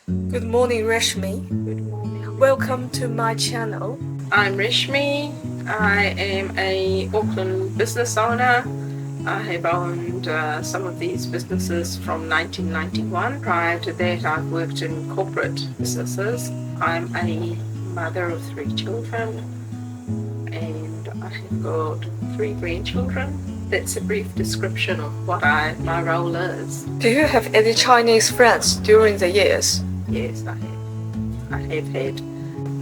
Good morning, Reshmi. Good morning. Welcome to my channel. I'm Reshmi. I am a Auckland business owner. I have owned some of these businesses from 1991. Prior to that, I've worked in corporate businesses. I'm a mother of 3 children and I have got 3 grandchildren. That's a brief description of what my role is. Do you have any Chinese friends during the years? Yes, I have. I have had.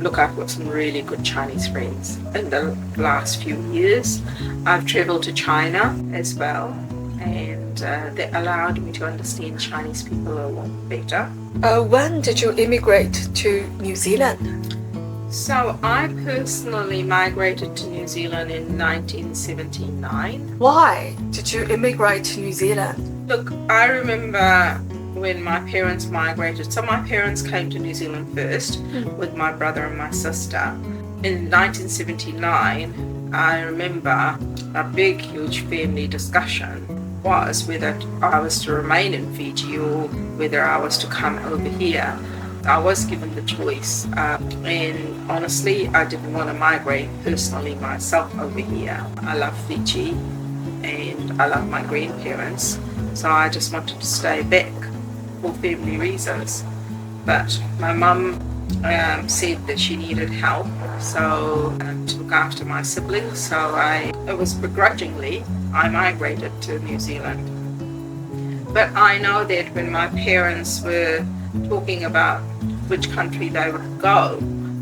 Look, I've got some really good Chinese friends. In the last few years, I've travelled to China as well, and that allowed me to understand Chinese people a lot better. When did you immigrate to New Zealand? So I personally migrated to New Zealand in 1979. Why did you immigrate to New Zealand? Look, I remember when my parents migrated. So my parents came to New Zealand first with my brother and my sister. In 1979, I remember a big, huge family discussion was whether I was to remain in Fiji or whether I was to come over here. I was given the choice, and honestly, I didn't want to migrate personally myself over here. I love Fiji and I love my grandparents, so I just wanted to stay back for family reasons. But my mum said that she needed help, so to look after my siblings, so it was begrudgingly I migrated to New Zealand. But I know that when my parents were talking about which country they would go,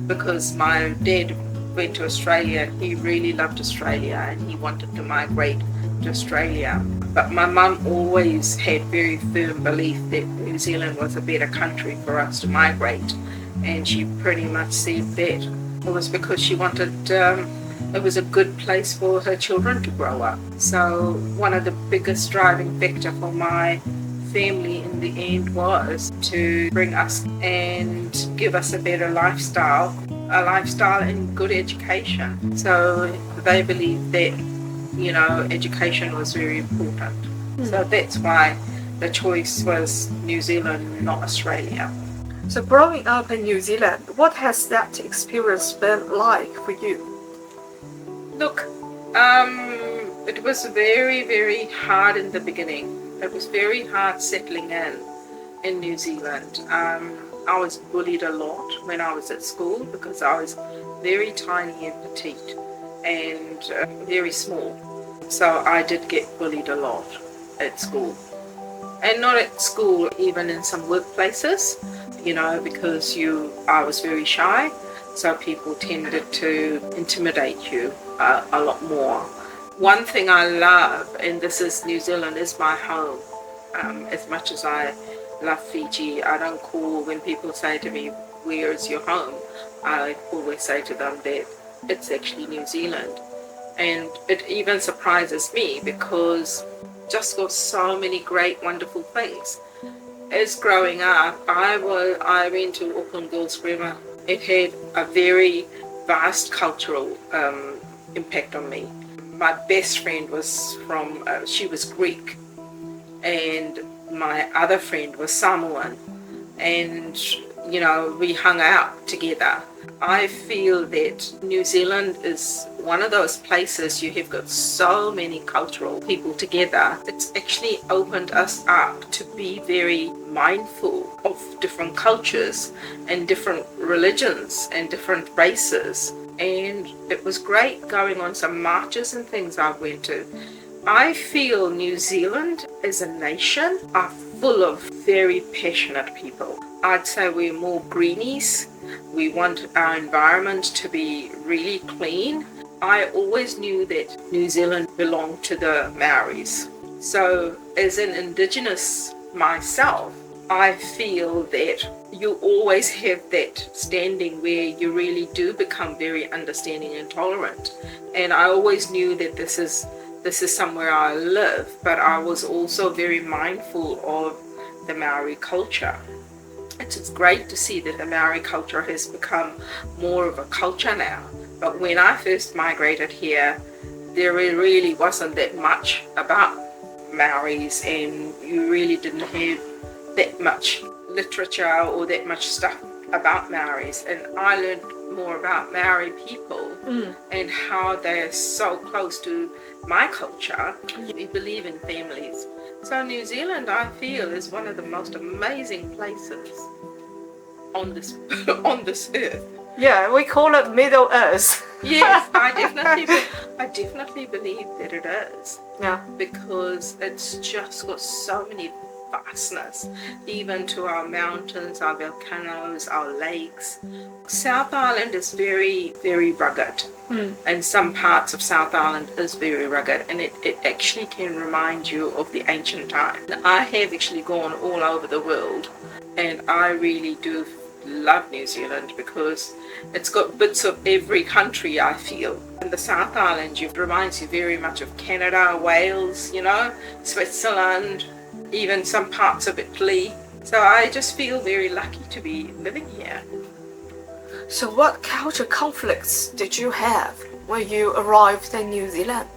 because my dad went to Australia, he really loved Australia and he wanted to migrate to Australia. But my mum always had very firm belief that New Zealand was a better country for us to migrate, and she pretty much said that it was because she wanted it was a good place for her children to grow up. So one of the biggest driving factor for my family in the end was to bring us and give us a better lifestyle and good education. So they believed that education was very important. So that's why the choice was New Zealand, not Australia. So growing up in New Zealand, what has that experience been like for you? Look, it was very, very hard in the beginning. It was very hard settling in New Zealand. I was bullied a lot when I was at school because I was very tiny and petite and very small. So I did get bullied a lot at school. And not at school, even in some workplaces, because I was very shy. So people tended to intimidate you a lot more. One thing I love, and this is New Zealand, is my home. As much as I love Fiji, I don't call when people say to me, "Where is your home?" I always say to them that it's actually New Zealand. And it even surprises me because just got so many great, wonderful things. As growing up, I went to Auckland Girls Grammar. It had a very vast cultural impact on me. My best friend was she was Greek, and my other friend was Samoan, and we hung out together. I feel that New Zealand is one of those places you have got so many cultural people together. It's actually opened us up to be very mindful of different cultures and different religions and different races. And it was great going on some marches and things I went to. I feel New Zealand as a nation are full of very passionate people. I'd say we're more greenies. We want our environment to be really clean. I always knew that New Zealand belonged to the Maoris. So as an Indigenous myself, I feel that you always have that standing where you really do become very understanding and tolerant. And I always knew that this is somewhere I live, but I was also very mindful of the Maori culture. It's great to see that the Maori culture has become more of a culture now. But when I first migrated here, there really wasn't that much about Maoris, and you really didn't have that much literature or that much stuff about Maoris, and I learned more about Maori people and how they're so close to my culture. We believe in families. So New Zealand, I feel, is one of the most amazing places on this on this earth. Yeah, we call it Middle Earth. Yes, I definitely believe that it is. Yeah. Because it's just got so many vastness, even to our mountains, our volcanoes, our lakes. South Island is very, very rugged, and some parts of South Island is very rugged, and it actually can remind you of the ancient times. I have actually gone all over the world, and I really do love New Zealand because it's got bits of every country, I feel. In the South Island, it reminds you very much of Canada, Wales, Switzerland, even some parts of Italy. So I just feel very lucky to be living here. So what culture conflicts did you have when you arrived in New Zealand?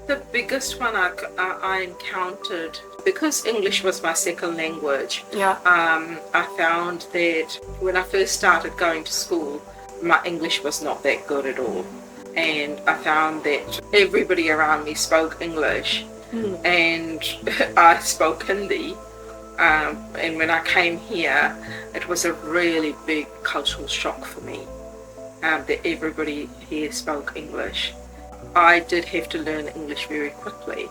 The biggest one I encountered, because English was my second language, I found that when I first started going to school, my English was not that good at all. And I found that everybody around me spoke English, and I spoke Hindi. And when I came here, it was a really big cultural shock for me that everybody here spoke English. I did have to learn English very quickly.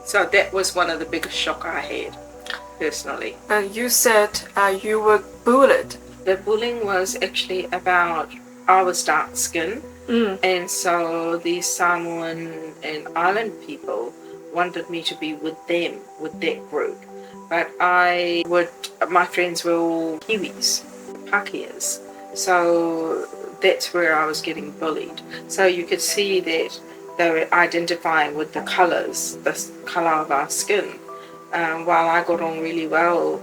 So that was one of the biggest shock I had, personally. And you said you were bullied. The bullying was actually about, I was dark skinned, and so these Samoan and island people wanted me to be with them, with that group. But my friends were all Kiwis, Pākehās. So that's where I was getting bullied. So you could see that they were identifying with the colours, the colour of our skin. While I got on really well,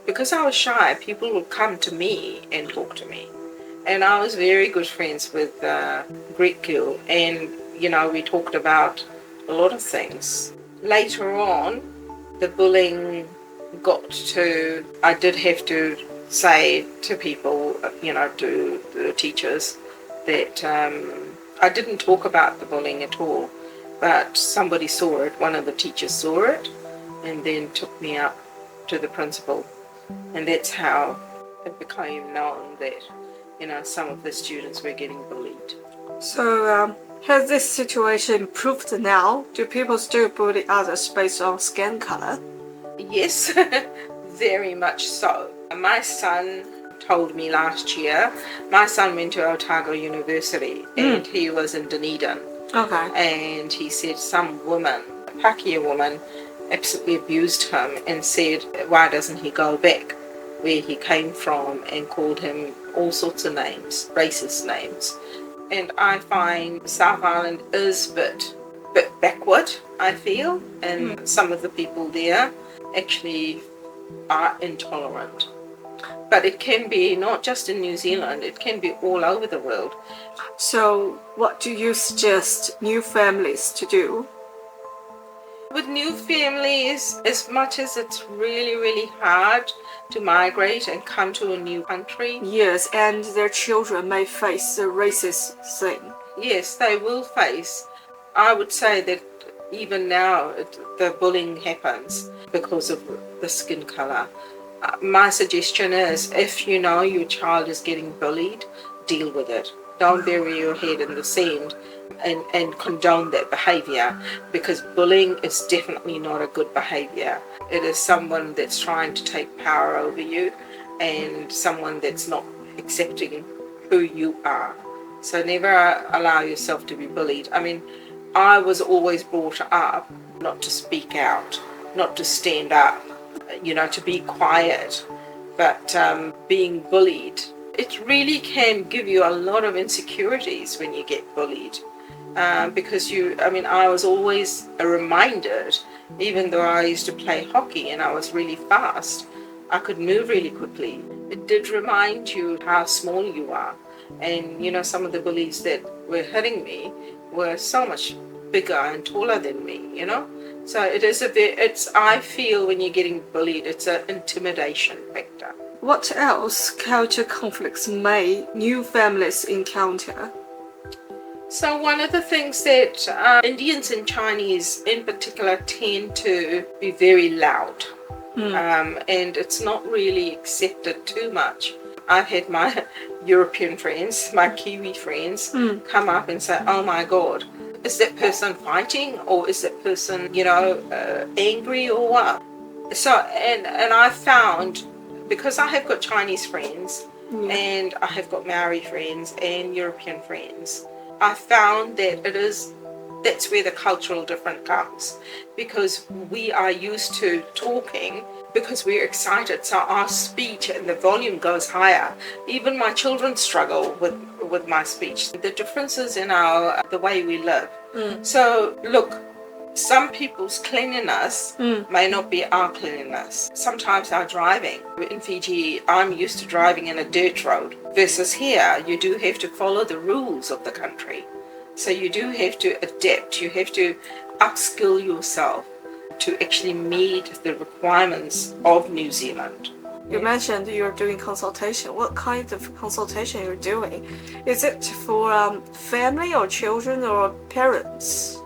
because I was shy, people would come to me and talk to me. And I was very good friends with Greek girl, and we talked about a lot of things. Later on, the bullying got to, I did have to say to people, to the teachers, that I didn't talk about the bullying at all, but somebody saw it, one of the teachers saw it, and then took me up to the principal. And that's how it became known that, some of the students were getting bullied. So has this situation improved now? Do people still bully others based on skin color? Yes, very much so. My son told me last year, my son went to Otago University and he was in Dunedin. Okay. And he said some woman, a Pākehā woman, absolutely abused him and said, why doesn't he go back where he came from, and called him all sorts of names, racist names. And I find South Island is a bit backward, I feel, and some of the people there actually are intolerant. But it can be not just in New Zealand, it can be all over the world. So what do you suggest new families to do? With new families, as much as it's really, really hard to migrate and come to a new country. Yes, and their children may face the racist thing. Yes, they will face. I would say that even now the bullying happens because of the skin color. My suggestion is, if you know your child is getting bullied, deal with it. Don't bury your head in the sand and condone that behavior, because bullying is definitely not a good behavior. It is someone that's trying to take power over you and someone that's not accepting who you are. So never allow yourself to be bullied. I mean, I was always brought up not to speak out, not to stand up, to be quiet. But being bullied, it really can give you a lot of insecurities when you get bullied. Because I was always reminded, even though I used to play hockey and I was really fast, I could move really quickly. It did remind you how small you are. And, some of the bullies that were hitting me were so much bigger and taller than me, So it is I feel when you're getting bullied, it's an intimidation factor. What else culture conflicts may new families encounter? So one of the things that Indians and Chinese in particular tend to be very loud. And it's not really accepted too much. I've had my European friends, my Kiwi friends, come up and say, oh my God, is that person fighting, or is that person, angry, or what? So, and I found, because I have got Chinese friends, and I have got Maori friends and European friends, I found that that's where the cultural difference comes, because we are used to talking because we're excited, so our speech and the volume goes higher. Even my children struggle with my speech. The differences in the way we live. So look, some people's cleanliness may not be our cleanliness. Sometimes our driving. In Fiji, I'm used to driving in a dirt road, versus here you do have to follow the rules of the country. So you do have to adapt, you have to upskill yourself to actually meet the requirements of New Zealand. You mentioned you're doing consultation. What kind of consultation you're doing? Is it for family or children or parents?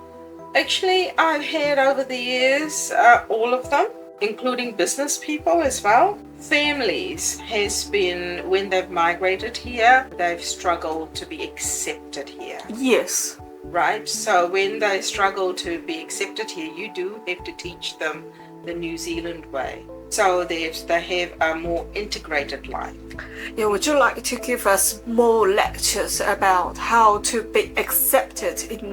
Actually, I've had over the years all of them, including business people as well. Families has been, when they've migrated here, they've struggled to be accepted here. Yes. Right? So when they struggle to be accepted here, you do have to teach them the New Zealand way. So they have a more integrated life. Yeah, would you like to give us more lectures about how to be accepted in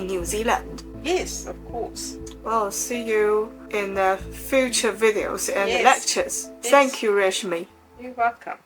New Zealand? Yes, of course. Well, see you in the future videos and Yes. lectures. Yes. Thank you, Reshmi. You're welcome.